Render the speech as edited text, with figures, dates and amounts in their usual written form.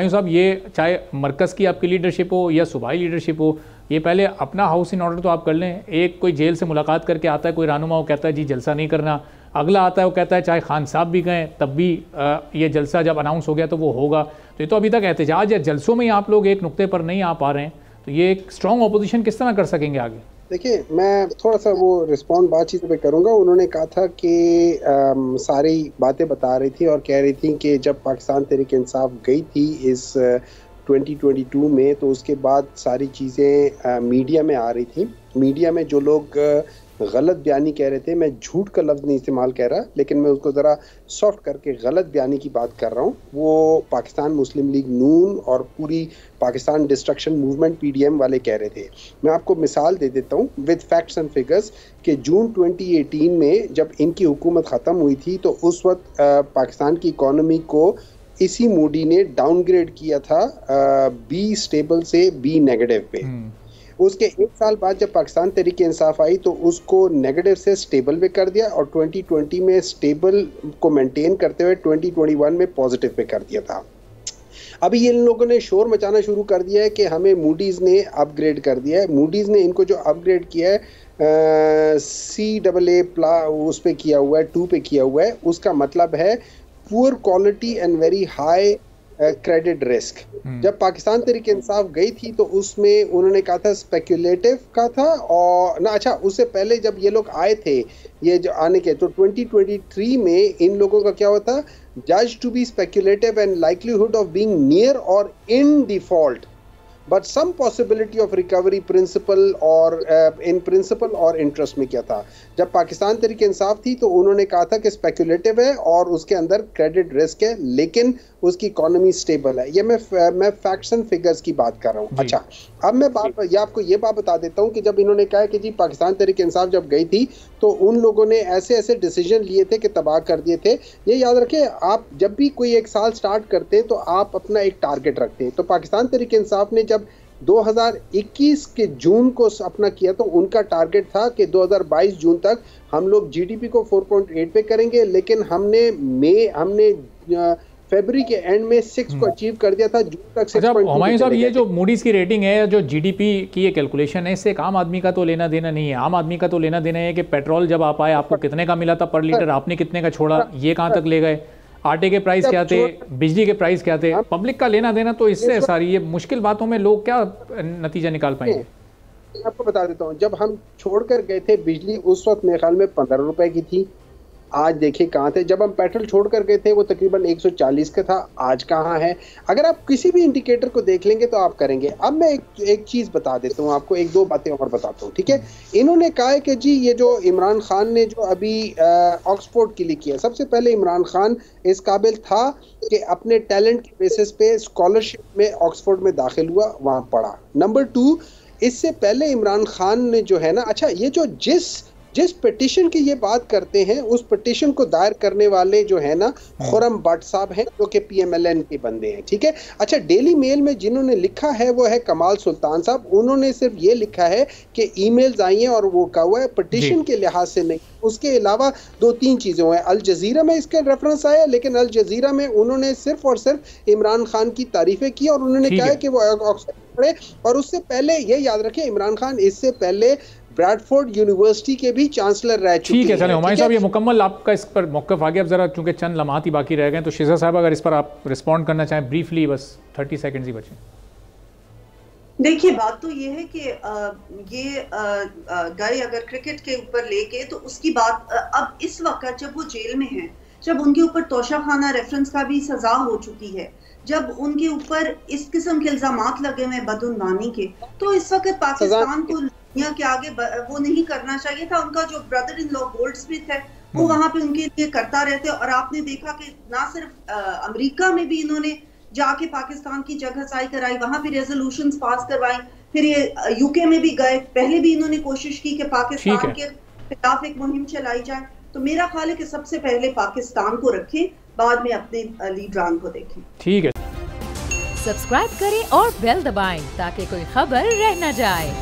साहब, ये चाहे मरकज़ की आपकी लीडरशिप हो या सूबाई लीडरशिप हो, ये पहले अपना हाउस इन ऑर्डर तो आप कर लें। एक कोई जेल से मुलाकात करके आता है कोई रहनुमा, वो कहता है जी जलसा नहीं करना। अगला आता है वो कहता है चाहे खान साहब भी गए तब भी ये जलसा जब अनाउंस हो गया तो वो होगा। तो ये तो अभी तक एहतजाज या जलसों में ही आप लोग एक नुक्ते पर नहीं आ पा रहे हैं, तो ये एक स्ट्रॉन्ग अपोजिशन किस तरह कर सकेंगे आगे? देखिए, मैं थोड़ा सा वो रिस्पॉन्ड बातचीत पे करूँगा। उन्होंने कहा था कि सारी बातें बता रही थी और कह रही थी कि जब पाकिस्तान तहरीक-ए-इंसाफ गई थी इस 2022 में, तो उसके बाद सारी चीज़ें मीडिया में आ रही थी। मीडिया में जो लोग गलत बयानी कह रहे थे, मैं झूठ का लफ्ज़ नहीं इस्तेमाल कह रहा, लेकिन मैं उसको ज़रा सॉफ्ट करके गलत बयानी की बात कर रहा हूँ। वो पाकिस्तान मुस्लिम लीग नून और पूरी पाकिस्तान डिस्ट्रक्शन मूवमेंट PDM वाले कह रहे थे। मैं आपको मिसाल दे देता हूँ विद फैक्ट्स एंड फिगर्स कि जून 2018 में जब इनकी हुकूमत ख़त्म हुई थी, तो उस वक्त पाकिस्तान की इकॉनमी को इसी मोदी ने डाउनग्रेड किया था B स्टेबल से B नेगेटिव पे। उसके एक साल बाद जब पाकिस्तान तहरीक-ए-इंसाफ आई तो उसको नेगेटिव से स्टेबल पे कर दिया और 2020 में स्टेबल को मेंटेन करते हुए 2021 में पॉजिटिव पे कर दिया था। अभी ये इन लोगों ने शोर मचाना शुरू कर दिया है कि हमें मूडीज़ ने अपग्रेड कर दिया है। मूडीज़ ने इनको जो अपग्रेड किया है CAA+ उस पे किया हुआ है, 2 पे किया हुआ है। उसका मतलब है poor quality and very high credit risk. जब पाकिस्तान तहरीक इंसाफ गई थी तो उसमें उन्होंने कहा था स्पेक्युलेटिव का था, और ना अच्छा उससे पहले जब ये लोग आए थे, ये जो आने के, तो 2023 में इन लोगों का क्या हुआ था, जज to be speculative and likelihood of being near or in default but some possibility of recovery principal or in principal और इंटरेस्ट में क्या था। जब पाकिस्तान तहरीक इंसाफ थी तो उन्होंने कहा था कि स्पेक्युलेटिव है और उसके अंदर क्रेडिट रिस्क है, लेकिन उसकी इकोनॉमी स्टेबल है। ये मैं फैक्ट्स एंड फिगर्स की बात कर रहा हूँ। अच्छा, अब मैं आपको ये बात बता देता हूँ कि जब इन्होंने कहा कि जी पाकिस्तान तहरीक इंसाफ जब गई थी तो उन लोगों ने ऐसे ऐसे डिसीजन लिए थे कि तबाह कर दिए थे। ये याद रखें, आप जब भी कोई एक साल स्टार्ट करते हैं तो आप अपना एक टारगेट रखते हैं। तो पाकिस्तान तहरीक इंसाफ ने जब 2021 के जून को अपना किया तो उनका टारगेट था कि 2022 जून तक हम लोग GDP को 4.8 पे करेंगे, लेकिन हमने फरवरी के एंड में 6 को अचीव कर दिया था, जून तक 6.2। हुमायूं साहब, ये जो मूडीज की रेटिंग है, जो GDP की ये कैलकुलेशन है, इससे एक आम आदमी का तो लेना देना नहीं है। आम आदमी का तो लेना देना है कि पेट्रोल जब आप आए आपको कितने का मिला था पर लीटर, आपने कितने का छोड़ा, ये कहाँ तक ले गए, आटे के प्राइस क्या थे, बिजली के प्राइस क्या थे। पब्लिक का लेना देना तो इससे सारी ये मुश्किल बातों में लोग क्या नतीजा निकाल पाएंगे? आपको बता देता हूँ, जब हम छोड़कर गए थे बिजली उस वक्त मेरे ख्याल में 15 रुपए की थी। आज देखिए कहाँ थे। जब हम पेट्रोल छोड़ कर गए थे वो तकरीबन 140 का था, आज कहाँ है। अगर आप किसी भी इंडिकेटर को देख लेंगे तो आप करेंगे। अब मैं एक चीज़ बता देता हूँ आपको, एक दो बातें और बताता हूँ, ठीक है। इन्होंने कहा है कि जी ये जो इमरान खान ने जो अभी ऑक्सफोर्ड के लिए किया, सबसे पहले इमरान खान इस काबिल था कि अपने टैलेंट के बेसिस पे स्कॉलरशिप में ऑक्सफोर्ड में दाखिल हुआ, वहाँ पढ़ा। नंबर 2, इससे पहले इमरान खान ने जो है ना, अच्छा ये जो जिस पिटिशन की ये बात करते हैं, उस पिटिशन को दायर करने वाले जो है ना खुरम भट्ट साहब हैं, जो कि PMLN के बंदे हैं, ठीक है। अच्छा, डेली मेल में जिन्होंने लिखा है वो है कमाल सुल्तान साहब। उन्होंने सिर्फ ये लिखा है कि ईमेल्स आई हैं और वो कहा हुआ है पिटिशन के लिहाज से नहीं। उसके अलावा 2-3 चीज़ें हैं। अल जजीरा में इसका रेफरेंस आया, लेकिन अल जजीरा में उन्होंने सिर्फ और सिर्फ इमरान खान की तारीफें की और उन्होंने कहा है कि वो ऑक्सफोर्ड पढ़े। और उससे पहले ये याद रखें, इमरान खान इससे पहले ब्रैडफोर्ड यूनिवर्सिटी के भी चांसलर रह चुके हैं। ठीक है, चलें हुमायूं साहब, ये मुकम्मल आपका इस पर मौक़िफ़ आ गया। अब ज़रा चूँकि चंद लम्हात ही बाकी रह गए तो शिजा साहब अगर इस पर आप रिस्पॉन्ड करना चाहें ब्रीफली, बस 30 सेकंड्स ही बचे। देखिए, बात तो ये है कि ये गए अगर क्रिकेट के ऊपर लेके, तो उसकी बात अब इस वक्त जब वो जेल में हैं, जब उनके ऊपर तोशाखाना रेफरेंस का भी सजा हो चुकी है, जब उनके ऊपर इस किस्म के इल्जामात लगे हुए बदउनवानी के, तो इस वक्त पाकिस्तान को दुनिया के आगे वो नहीं करना चाहिए था। उनका जो ब्रदर इन लॉ गोल्डस्मिथ है वो वहां पे उनके लिए करता रहते, और आपने देखा कि ना सिर्फ अमेरिका में भी इन्होंने जाके पाकिस्तान की जगहसाई कराई, वहां भी रेजोल्यूशंस पास करवाई, फिर ये UK में भी गए, पहले भी इन्होंने कोशिश की कि पाकिस्तान के खिलाफ एक मुहिम चलाई जाए। तो मेरा ख्याल है कि सबसे पहले पाकिस्तान को रखें, बाद में अपने लीडरान को देखें। ठीक है, सब्सक्राइब करें और बेल दबाएं ताकि कोई खबर रह न जाए।